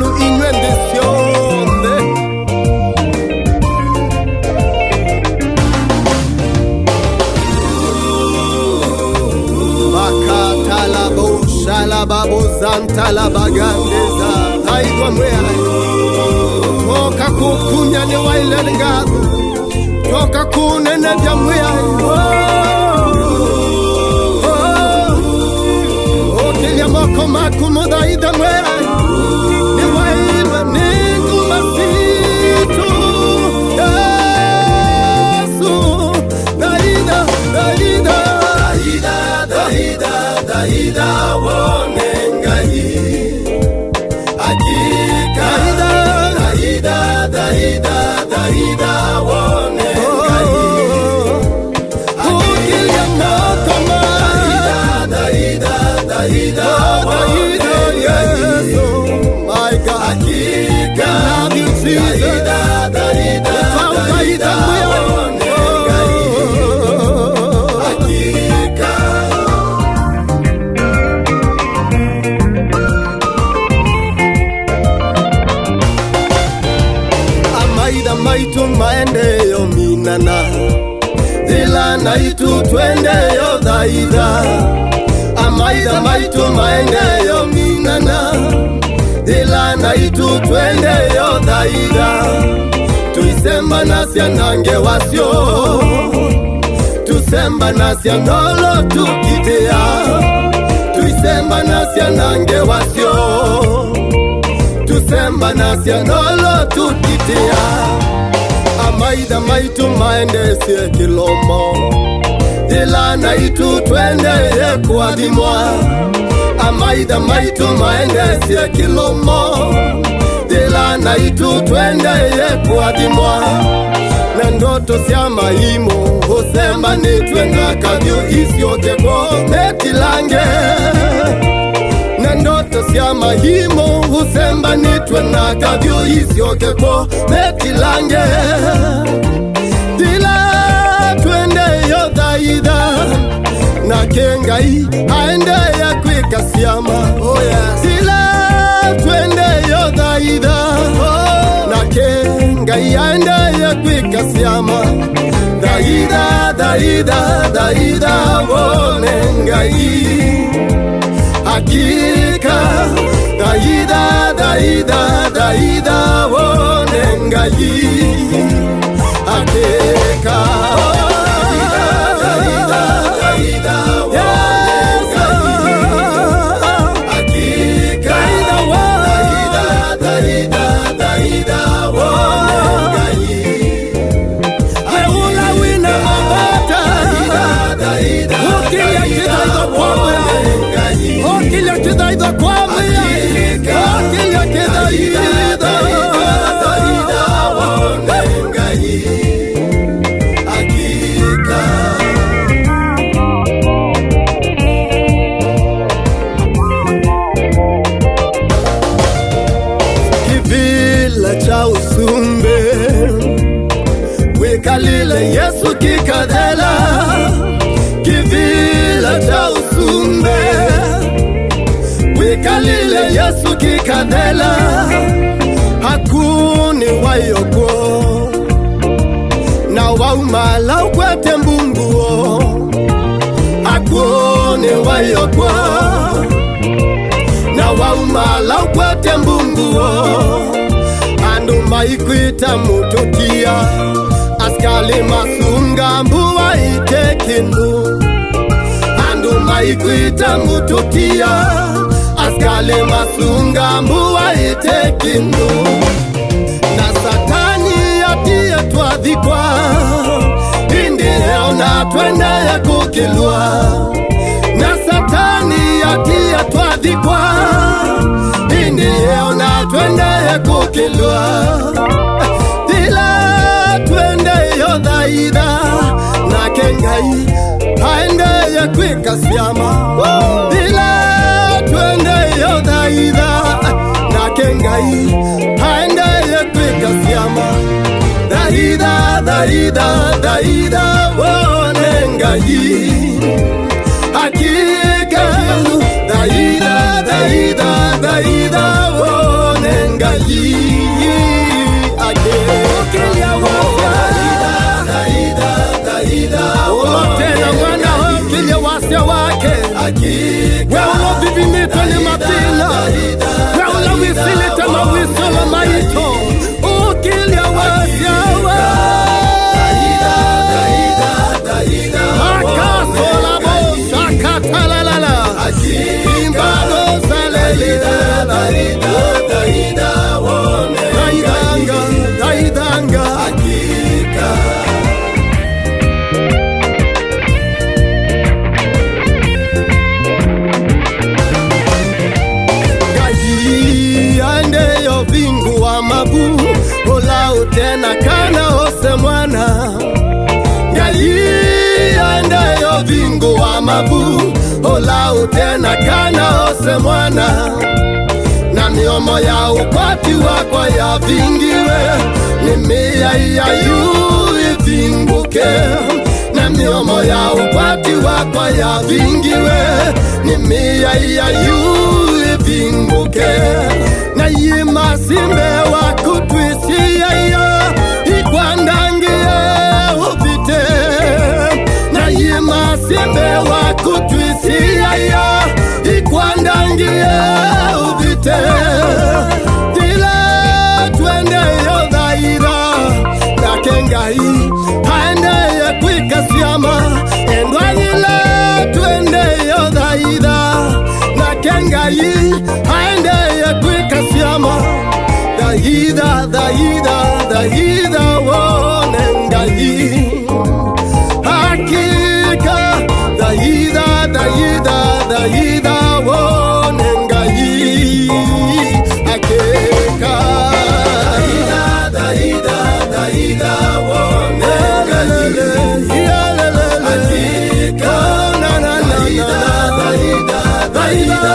yenu inywende sionde. Makatalabo shalababo zantalabagandeza haigwa mwea toka kukunya ni waile ngadu toka kunene vya mwea okilia moko makumuda ida mwea ni waile ningu masitu Yesu daida daida daida wonengai akika daida wonengai ukilia moko daida Yesu my God akika love you Jesus daida wonengai akika Amaida maitu maendeyo minana Dila naitu twendeyo daida Amaida maitu maendeyo minana Dila naitu twendeyo daida Tuisemba nasya nange wasyo Tusemba nasya nolo tukitea Tuisemba nasya nange wasyo Tusemba nasya nolo tukitea Amaida maitu maendesye kilomo Ila naitu twendeye kuadhimwa Amaida maitu maendesye kilomo Ila naitu twendeye kuadhimwa Na ndoto sya mahimo Husemba nitwenga kavyo isiokeko Netilange Na ndoto sya mahimo Husemba nitwenga kavyo isiokeko Netilange Dila twende yo daida Na kengai aende ya kwika siyama Dila twende yo daida Na kengai aende ya kwika siyama Daida wonengai Hakika daida wonengai Hakika daida Kivila cha usumbe Wekalile Yesu kikadela Kivila cha usumbe Wekalile Yesu kikadela Hakuni wayoko Na waumala ukwete mbunguo Hakuni wayoko Na waumala ukwete mbunguo Andu maikuita mutokia Askali masunga mbuwa itekindu Andu maikuita mutokia Askali masunga mbuwa itekindu Na satani atie twadhikwa Indi leo na twende ya kukilua Na satani atie twadhikwa Indi leo na twende ya kukilua Dila twende yo daida Na kengai haende ya kwika siyama Dila twende yo daida Na kengai haende ya kwika siyama Daida wonengai Hakika daida wonengai ngai ukilia wasya ulotena mwana ukilia wasya wake wewe ulovivimito ni matina wewe ulowisilita mawiso la maito ukilia wasya makasola bosa katalalala imbado zalelida daidanga vingu wa mabu ola utena kana ose mwana ngai andeyo vingu wa mabu ola utena kana ose mwana na miomo ya upati wako ya vingiwe ni mia ya yu vinguke na miomo ya upati wako ya vingiwe ni mia ya yu vinguke na yima simbe wa kutwisia ya ikwandangie upite na yima simbe wa kutwisia ya ikwandangie upite dile twende yo dhaira na kengai haende ya kwika siyama endwa ile twende yo dhaira na kengai haende ya kwika siyama daida wone ngai hakika daida wone ngai hakika daida wone ngai hakika daida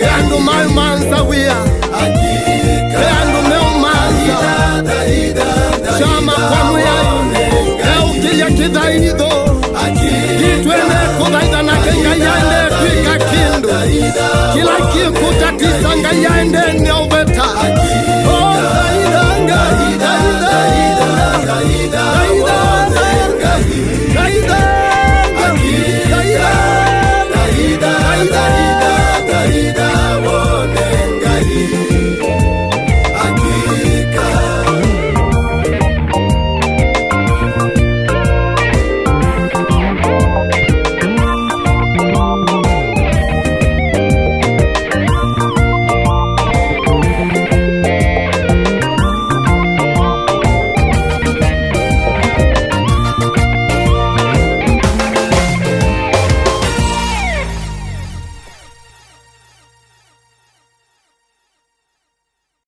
Yandu manza wia Yandu meu manza Shama kwa muya Eukilia kidaido Kitwene kudaida na kenga yande Pika kindu Kila kikuta kisanga yande